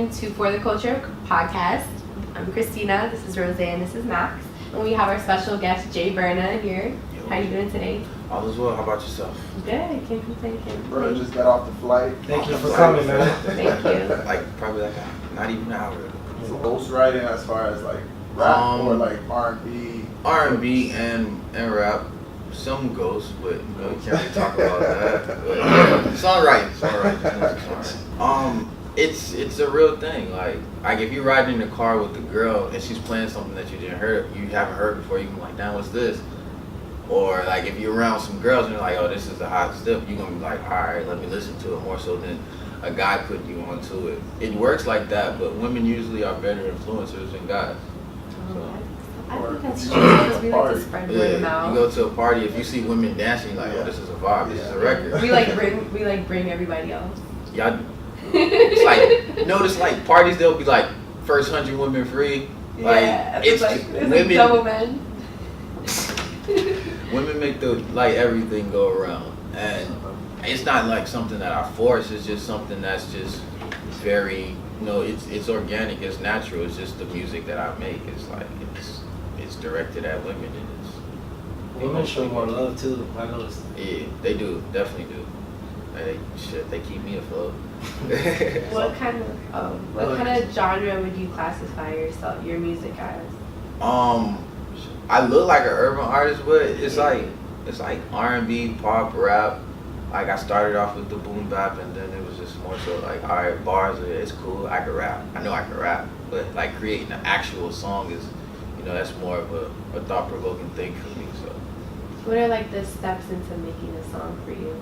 in to For the Culture podcast. I'm Christina, this is Rose, and this is Max. And we have our special guest, Jay Burna, here. How you doing today? All is well. How about yourself? Good. Can't complain. Bro, just got off the flight. Thank you for coming, man. Thank you. Like probably like not even an hour. So ghostwriting as far as like rap or like R&B? R&B and rap. Some ghosts, but you know, we can't really talk about that. But songwriting. It's a real thing. Like if you're riding in the car with the girl and she's playing something that you haven't heard before, you can be like, damn, what's this? Or like if you're around some girls and you're like, oh, this is a hot step, you're gonna be like, all right, let me listen to it more so than a guy putting you onto it. It works like that, but women usually are better influencers than guys. So. I think that's true because we like to spread word of mouth. You go to a party, if you see women dancing, you're like, oh, this is a vibe, this is a record. We bring everybody else. Y'all, it's like, notice like parties, they'll be like, first 100 women free. Like, it's women, like double men. Women make everything go around. And it's not like something that I force, it's just something that's just very, it's organic, it's natural, it's just the music that I make. It's like, it's directed at women, and it's women show more love too. I noticed. Yeah, they do, definitely do. They keep me afloat. What kind of genre would you classify your music as? I look like an urban artist, but it's like R&B, pop, rap. Like I started off with the boom bap, and then it was just more so like, all right, bars, it's cool. I can rap. I know I can rap, but like creating an actual song is, that's more of a thought-provoking thing for me. So. What are like the steps into making a song for you?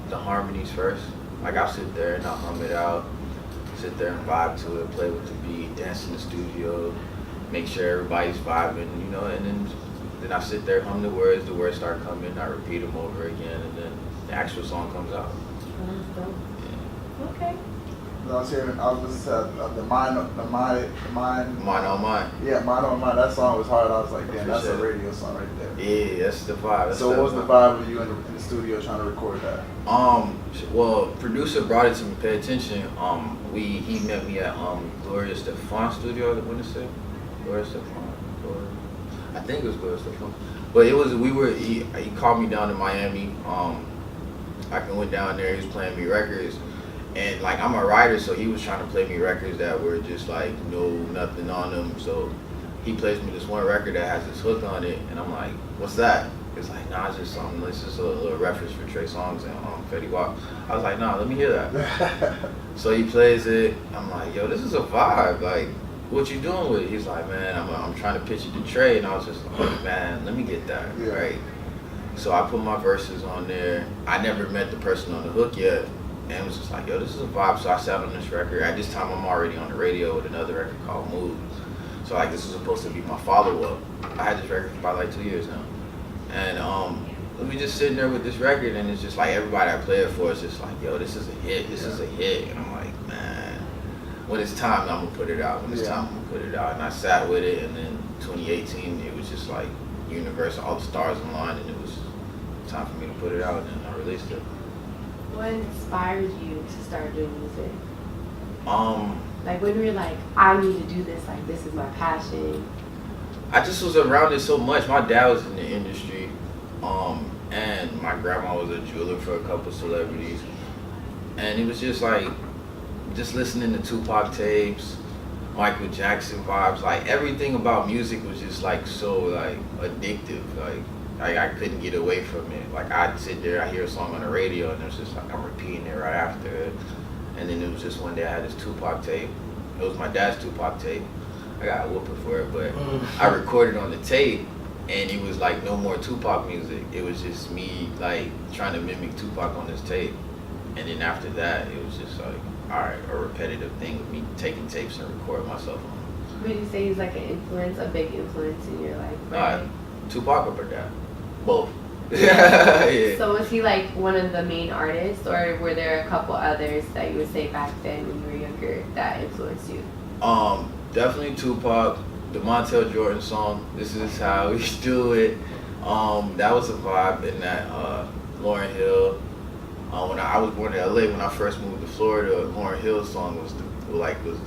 The harmonies first. Like I'll sit there and I'll hum it out, sit there and vibe to it, play with the beat, dance in the studio, make sure everybody's vibing, and then I sit there, hum the words start coming, I repeat them over again, and then the actual song comes out. Yeah. Okay. I was listening to the Mind on Mind. Yeah, Mind on Mind. That song was hard. I was like, damn, that's a radio song right there. Yeah, that's the vibe. So what was the vibe of you in the studio trying to record that? Well, producer brought it to me. Pay attention. He met me at Gloria Stefan studio. What is it? Gloria Stefan. I think it was Gloria Stefan. But it was he called me down to Miami. I went down there. He was playing me records. And like I'm a writer, so he was trying to play me records that were just like nothing on them. So he plays me this one record that has this hook on it, and I'm like, "What's that?" It's like, "Nah, it's just something. It's just a little reference for Trey Songz and Fetty Wap." I was like, "Nah, let me hear that." So he plays it. I'm like, "Yo, this is a vibe. Like, what you doing with it?" He's like, "Man, I'm trying to pitch it to Trey," and I was just like, "Man, let me get that right." So I put my verses on there. I never met the person on the hook yet. And was just like, yo, this is a vibe. So I sat on this record. At this time, I'm already on the radio with another record called Move. So like, this was supposed to be my follow-up. I had this record for about like 2 years now. And we just sitting there with this record, and it's just like everybody I play it for is just like, yo, this is a hit. This is a hit. And I'm like, man, when it's time, I'm gonna put it out. When it's time, I'm gonna put it out. And I sat with it, and then 2018, it was just like universe, all the stars aligned, and it was time for me to put it out, and I released it. What inspired you to start doing music? Like when you were like, I need to do this, like this is my passion. I just was around it so much. My dad was in the industry, and my grandma was a jeweler for a couple celebrities. And it was just like, just listening to Tupac tapes, Michael Jackson vibes, like everything about music was just like so like addictive. Like I couldn't get away from it. Like I'd sit there, I hear a song on the radio, and it's just like I'm repeating it right after it. And then it was just one day I had this Tupac tape. It was my dad's Tupac tape. I got a whooping for it, but I recorded on the tape, and it was like no more Tupac music. It was just me like trying to mimic Tupac on this tape. And then after that, it was just like, all right, a repetitive thing of me taking tapes and recording myself on them. Would you say he's like an influence, a big influence in your life? Right? Tupac or dad? Both. Yeah. So was he like one of the main artists, or were there a couple others that you would say back then when you were younger that influenced you? Definitely Tupac. The Montel Jordan song, "This Is How We Do It." That was a vibe. In that Lauryn Hill. When I was born in LA, when I first moved to Florida, Lauryn Hill's song was like was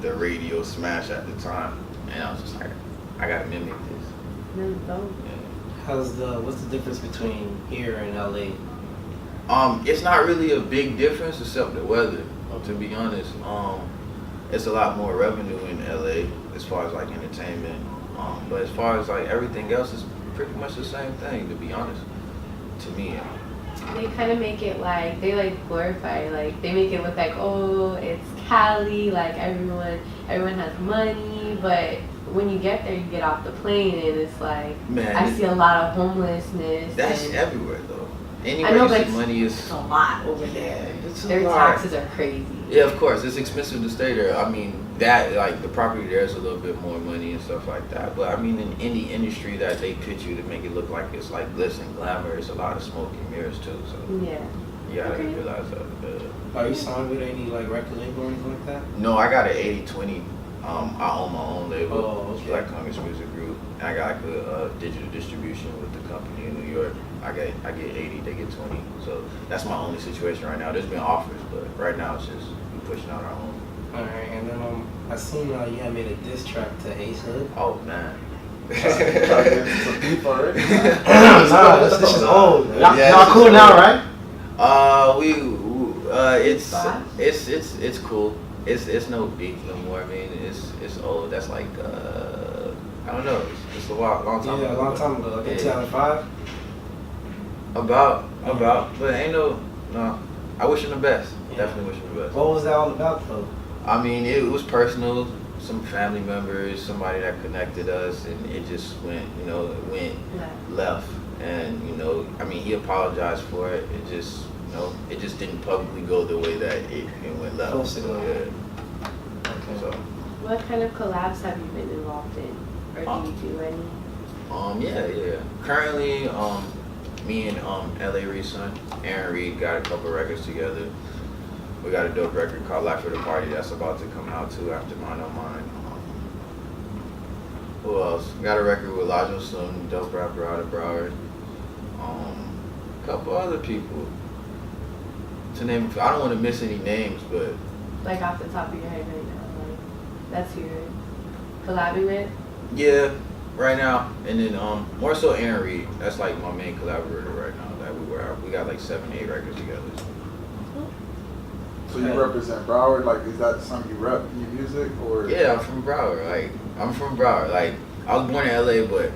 the radio smash at the time, and I was just like, I gotta mimic this. That's dope. Yeah. What's the difference between here and LA? It's not really a big difference except the weather. To be honest, it's a lot more revenue in LA as far as like entertainment. But as far as like everything else, it's pretty much the same thing. To be honest, to me. They kind of make it like they like glorify, like they make it look like, oh, it's Cali, like everyone has money, but when you get there, you get off the plane and it's like, man, I see a lot of homelessness. That's everywhere though. Anywhere I know, you but see money is it's a lot over there. It's Their taxes are crazy. Yeah, of course, it's expensive to stay there. I mean, that like the property there is a little bit more money and stuff like that. But I mean, in any industry that they pitch you to make it look like it's like glitz and glamour, it's a lot of smoke and mirrors too. So yeah, you gotta realize that. Are you signed with any like record label or anything like that? No, I got an 80/20. I own my own label. Oh, okay. Black Congress Music Group. And I got like a digital distribution with the company in New York. I get 80, they get 20. So that's my only situation right now. There's been offers, but right now it's just pushing out our own. All right, and then I seen you had made a diss track to Ace Hood. Oh man. Some beef already. Nah, this is old. Y'all cool now, right? It's cool. It's no beef no more. I mean, it's old. That's like I don't know. It's a long time ago. Yeah, a long time ago. Like 2005. About, but ain't no. I wish him the best. Yeah. Definitely wish him the best. What was that all about though? I mean, it was personal. Some family members, somebody that connected us, and it just went left. And I mean, he apologized for it. It just, it just didn't publicly go the way that it went left. Close to go. Yeah. Okay. So. What kind of collabs have you been involved in, or do you do any? Yeah. Currently, me and LA Reid's son, Aaron Reid, got a couple records together. We got a dope record called Life of the Party that's about to come out too after Mine on Mine. Who else? Got a record with Lajo Sun, dope rapper out of Broward. A couple other people. To name, I don't want to miss any names, but like off the top of your head right now, like that's who you're collabing with? Yeah, right now. And then more so Aaron Reid. That's like my main collaborator right now. That we got like 7-8 records together. So you represent Broward? Like, is that something you rep in your music, or? Yeah, I'm from Broward. Like, I was born in LA, but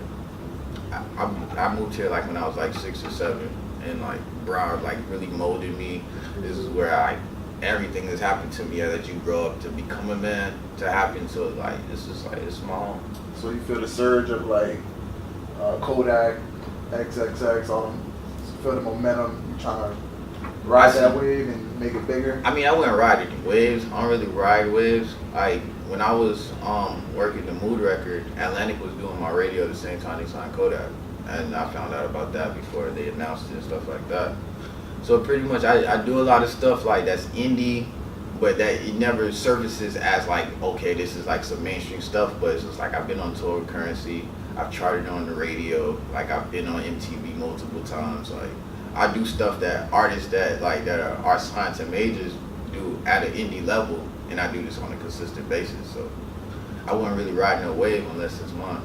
I moved here like when I was like 6 or 7, and like Broward like really molded me. This is where everything that's happened to me that you grow up to become a man to happen. So like this is like it's my home. So you feel the surge of like Kodak, XXX, all them. You feel the momentum. You trying to ride that wave and make it bigger? I mean, I wouldn't ride any waves. I don't really ride waves. Like when I was working the Mood record, Atlantic was doing my radio at the same time they signed Kodak, and I found out about that before they announced it and stuff like that. So pretty much, I do a lot of stuff like that's indie, but that it never surfaces as like, okay, this is like some mainstream stuff. But it's just like I've been on tour with Currency, I've charted on the radio, like I've been on MTV multiple times. Like I do stuff that artists that are signed to majors do at an indie level, and I do this on a consistent basis. So I wouldn't really ride no wave unless it's mine.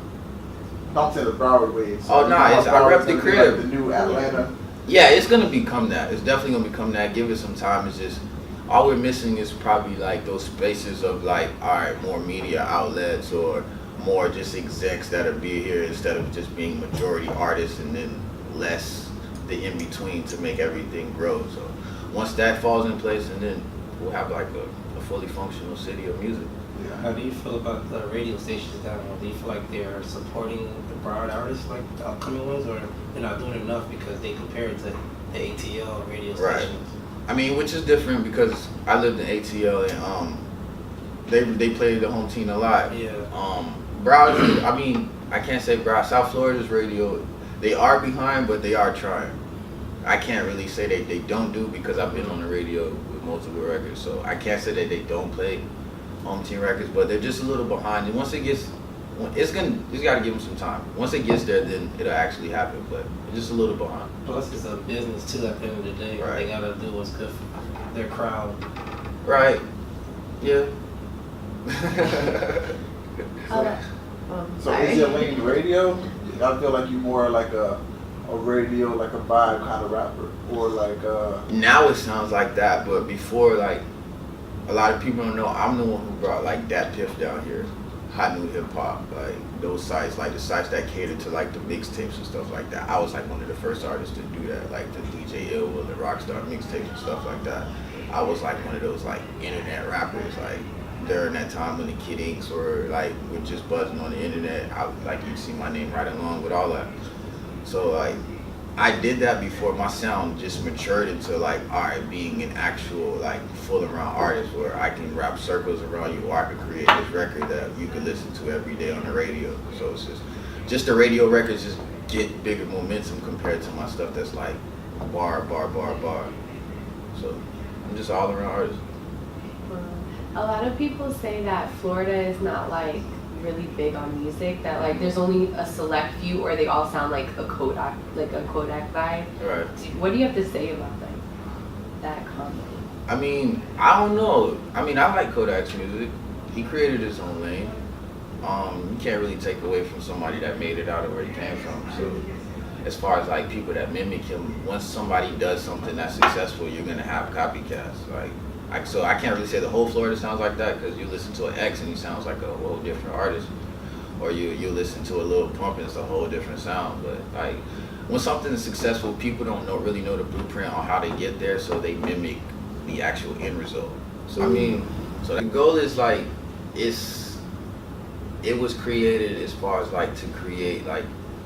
Don't say the Broward wave. So I rep the crib. Like the new Atlanta. Yeah, it's gonna become that. It's definitely gonna become that. Give it some time. It's just all we're missing is probably like those spaces of like, all right, more media outlets or more just execs that'll be here instead of just being majority artists and then less the in between to make everything grow. So once that falls in place, and then we'll have like a fully functional city of music. Yeah. How do you feel about the radio stations down there? Do you feel like they're supporting the Broward artists, like the upcoming ones, or they're not doing enough because they compare it to the ATL radio stations? I mean, which is different because I lived in ATL and they played the home team a lot. Yeah. Broward, I mean, I can't say Broward. South Florida's radio, they are behind, but they are trying. I can't really say that they don't do because I've been on the radio with multiple records, so I can't say that they don't play home team records, but they're just a little behind. And once it gets, you got to give them some time. Once it gets there, then it'll actually happen, but it's just a little behind. Plus, it's a business too. At the end of the day, Right. They gotta do what's good for their crowd. Right. Yeah. So sorry. is your lane radio? I feel like you're more like a radio, like a vibe kind of rapper, or like Now it sounds like that, but before, like, a lot of people don't know, I'm the one who brought like Dat Piff down here, Hot New Hip Hop, like those sites, like the sites that cater to like the mixtapes and stuff like that. I was like one of the first artists to do that, like the DJ Ill Will and Rockstar mixtapes and stuff like that. I was like one of those like internet rappers, like during that time when the Kid Inks were like were just buzzing on the internet. Like you'd see my name right along with all that. So like I did that before my sound just matured into like, all right, being an actual like full around artist where I can wrap circles around you, or I could create this record that you can listen to every day on the radio. So it's just the radio records just get bigger momentum compared to my stuff that's like bar. So I'm just all around artist. A lot of people say that Florida is not like really big on music, that like there's only a select few, or they all sound like a Kodak vibe. Right. What do you have to say about like that comment? I mean, I don't know. I mean, I like Kodak's music. He created his own lane. You can't really take away from somebody that made it out of where he came from. So as far as like people that mimic him, once somebody does something that's successful, you're gonna have copycats. So I can't really say the whole Florida sounds like that, because you listen to an X and he sounds like a whole different artist, or you listen to a Lil Pump and it's a whole different sound. But like when something is successful, people don't really know the blueprint on how they get there, so they mimic the actual end result. So I mean, so the goal is like it was created as far as like to create like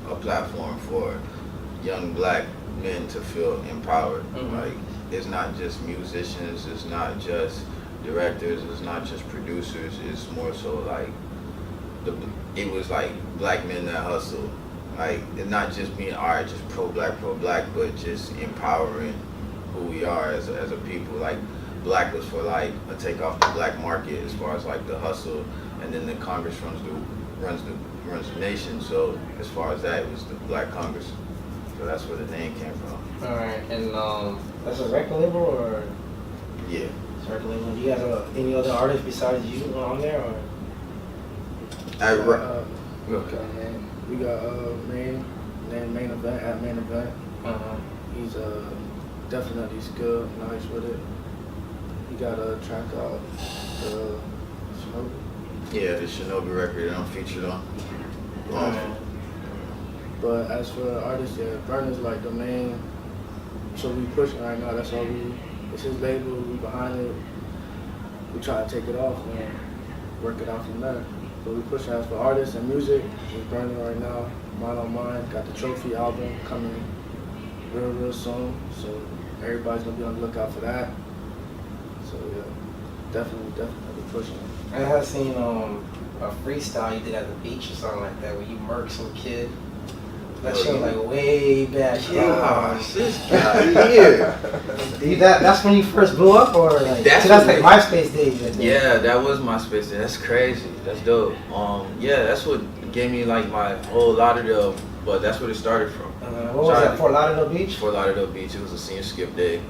a platform for young black men to feel empowered. Like it's not just musicians, it's not just directors, it's not just producers, it's more so like it was like black men that hustle. Like it's not just being alright, just pro black, but just empowering who we are as a people. Like black was for like a take off the black market as far as like the hustle, and then the Congress runs the nation. So as far as that, it was the Black Congress. So that's where the name came from. Alright, and that's a record label or? Yeah. It's a record label. Do you guys have any other artists besides you on there or? Okay. We got main event at main event. He's definitely skilled, nice with it. He got a track out, the Shinobi. Yeah, the Shinobi record I'm featured on. But as for artists, yeah, Burna's like the main. So we pushing right now. That's all it's his label. We behind it. We try to take it off and work it out from there. But we pushing as for artists and music. It's Burna right now. Mine on Mine. Got the Trophy album coming real soon. So everybody's gonna be on the lookout for that. So yeah, definitely pushing. I have seen a freestyle you did at the beach or something like that, where you murked some kid. That shit was like way back. Gosh, this guy here. That's when you first blew up, or like that's like MySpace days. Right? Yeah, that was MySpace days. That's crazy. That's dope. Yeah, that's what gave me like my whole Lauderdale. But that's where it started from. What was that? Fort Lauderdale Beach. Fort Lauderdale Beach. It was a senior skip day.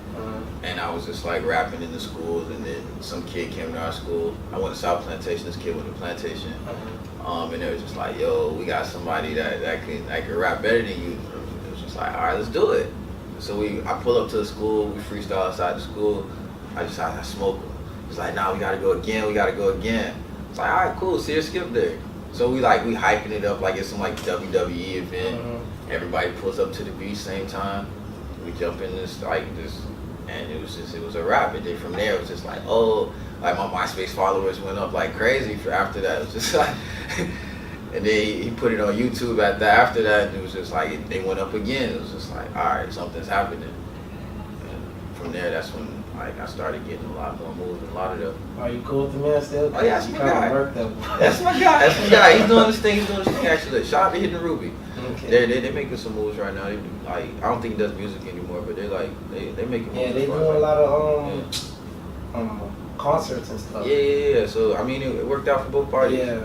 And I was just like rapping in the schools, and then some kid came to our school. I went to South Plantation, this kid went to Plantation. And they was just like, yo, we got somebody that can rap better than you. It was just like, all right, let's do it. So I pull up to the school, we freestyle outside the school. I smoke him. It's like, nah, we gotta go again. It's like, all right, cool, see your skip day. So we hyping it up like it's some like WWE event. Everybody pulls up to the beach same time. We jump in this, and it was a rap. And then from there, it was just like, oh, like my MySpace followers went up like crazy for after that. It was just like, and then he put it on YouTube after that, and it was just like, they went up again. It was just like, all right, something's happening. And from there, that's when I started getting a lot more moves and a lot of them. Are you cool with the man still? Oh yeah, that's my guy. That's my guy. He's doing this thing actually. Shout out to Hidden Ruby. Okay. They're making some moves right now. They do, I don't think he does music anymore, but they making moves. Yeah, they doing a lot of concerts and stuff. Yeah. So I mean, it worked out for both parties. Yeah.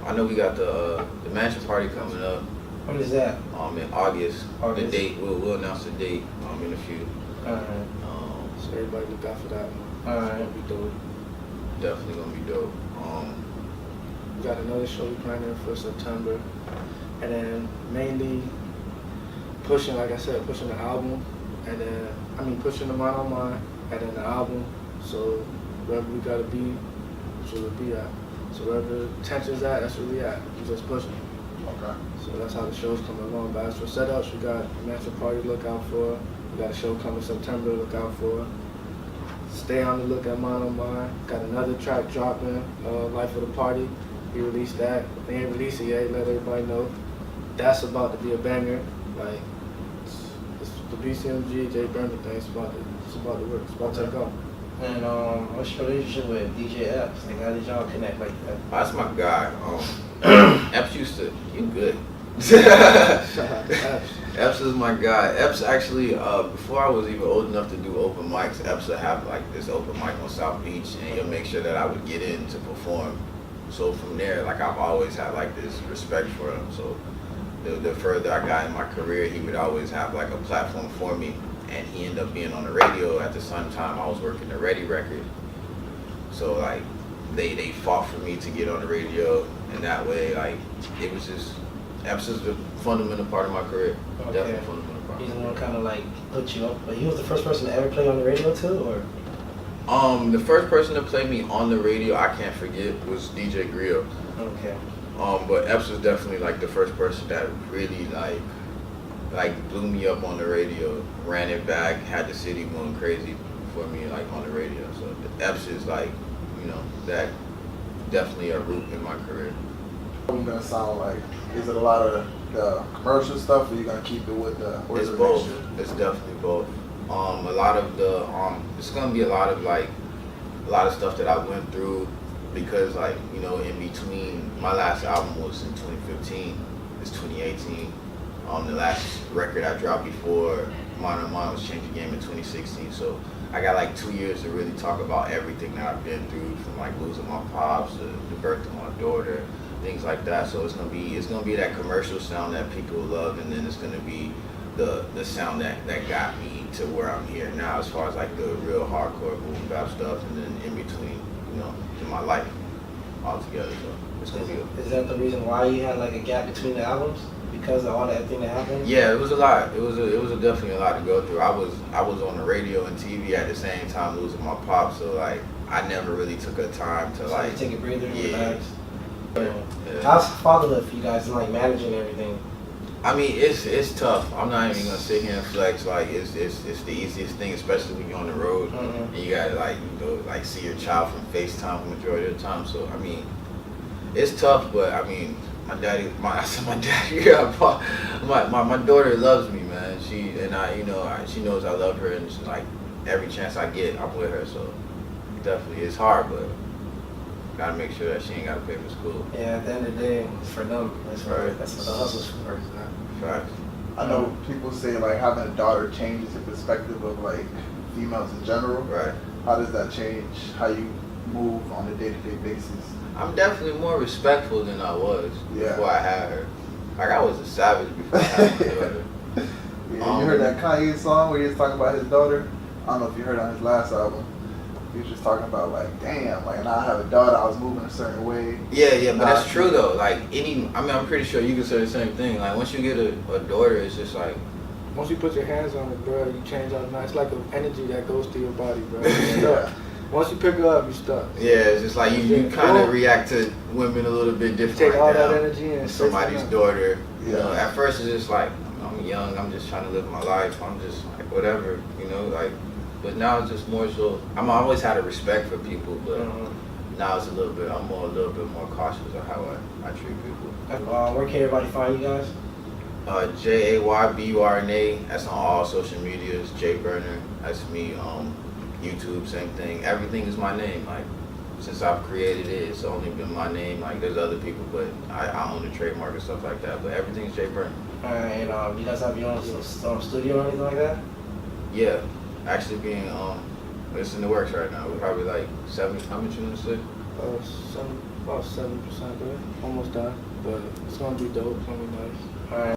I know we got the mansion party coming up. When is that? In August. The date we'll announce the date in a few. So everybody look out for that one. Alright. What we doing. definitely gonna be dope. We got another show we planning for September, and then mainly pushing, like I said, pushing the album, and then pushing the Mind on Mind, and then the album. So wherever we gotta be, that's where we'll be at. So wherever tension's at, that's where we at. We just pushing. Okay. So that's how the show's coming along. But as for setups, we got Mansion Party to look out for. We got a show coming September to look out for. Stay on the look at Mind on Mind. Got another track dropping, Life of the Party. We released that. They ain't released it yet, let everybody know. That's about to be a banger. Like, it's the BCMG, Jay Burna thing. It's about to work. It's about to take off. And what's your relationship with DJ Epps? Like, how did y'all connect like that? That's my guy. Epps used to, you good. Shout out to Epps. Epps is my guy. Epps actually, before I was even old enough to do open mics, Epps would have like this open mic on South Beach, and he'll make sure that I would get in to perform. So from there, like I've always had like this respect for him. So the further I got in my career, he would always have like a platform for me, and he ended up being on the radio at the same time I was working the Ready record. So like they fought for me to get on the radio, and that way like it was just Epps is a fundamental part of my career. Okay. Definitely a fundamental part. He's the one kind of like put you up. But he was the first person to ever play on the radio too, or? The first person to play me on the radio, I can't forget, was DJ Griot. Okay. But Epps was definitely like the first person that really like blew me up on the radio, ran it back, had the city going crazy for me like on the radio. So Epps is like, that definitely a root in my career. What are gonna sound like? Is it a lot of the commercial stuff, or are you gonna keep it with the? It's both. It's definitely both. A lot of the it's gonna be a lot of stuff that I went through, because like in between, my last album was in 2015. It's 2018. The last record I dropped before Mind on Mind was Change the Game in 2016. So I got like 2 years to really talk about everything that I've been through, from like losing my pops to the birth of my daughter, things like that. So it's gonna be that commercial sound that people love, and then it's gonna be the sound that got me to where I'm here now, as far as like the real hardcore boom bap stuff, and then in between, in my life altogether. So it's gonna be. Is that the reason why you had like a gap between the albums? Because of all that thing that happened? Yeah, it was a lot. It was definitely a lot to go through. I was on the radio and TV at the same time losing my pop, so like I never really took a time to like take a breather and relax. Yeah. How's fatherhood for you guys and like managing everything? I mean, it's tough. I'm not even gonna sit here and flex. Like it's the easiest thing, especially when you're on the road and you gotta like see your child from FaceTime the majority of the time. So I mean, it's tough, but I mean. My daddy, yeah, my daughter loves me, man. She knows I love her, and she's like every chance I get, I'm with her. So definitely, it's hard, but gotta make sure that she ain't gotta pay for school. Yeah, at the end of the day, it's for them. That's right. That's what the hustle's for. Facts. I know people say like having a daughter changes the perspective of like females in general. Right. How does that change how you move on a day-to-day basis? I'm definitely more respectful than I was before I had her. Like I was a savage before I had my daughter. Yeah, you heard that Kanye song where he was talking about his daughter? I don't know if you heard on his last album. He was just talking about like, damn, like now I have a daughter, I was moving a certain way. Yeah, but that's true though. Like I'm pretty sure you can say the same thing. Like once you get a daughter, it's just like. Once you put your hands on it, bro, you change all night. It's like an energy that goes through your body, bro. Yeah. Once you pick her up, you stuck. Yeah, it's just like you kind of react to women a little bit different. Take all now. that energy and Somebody's daughter. Yeah. At first it's just like I'm young. I'm just trying to live my life. I'm just like whatever, like. But now it's just more so. I'm always had a respect for people, but now it's a little bit more cautious of how I treat people. Where can everybody find you guys? JayBurna. That's on all social medias. Jay Burna. That's me. YouTube, same thing. Everything is my name. Like since I've created it, it's only been my name. Like there's other people, but I own the trademark and stuff like that. But everything's Jay Burna. And you guys have your own studio or anything like that? Yeah, actually being it's in the works right now. We're probably like 70. How much you want to say? About 70% good. Almost done, but it's gonna be dope. It's gonna be nice. All right.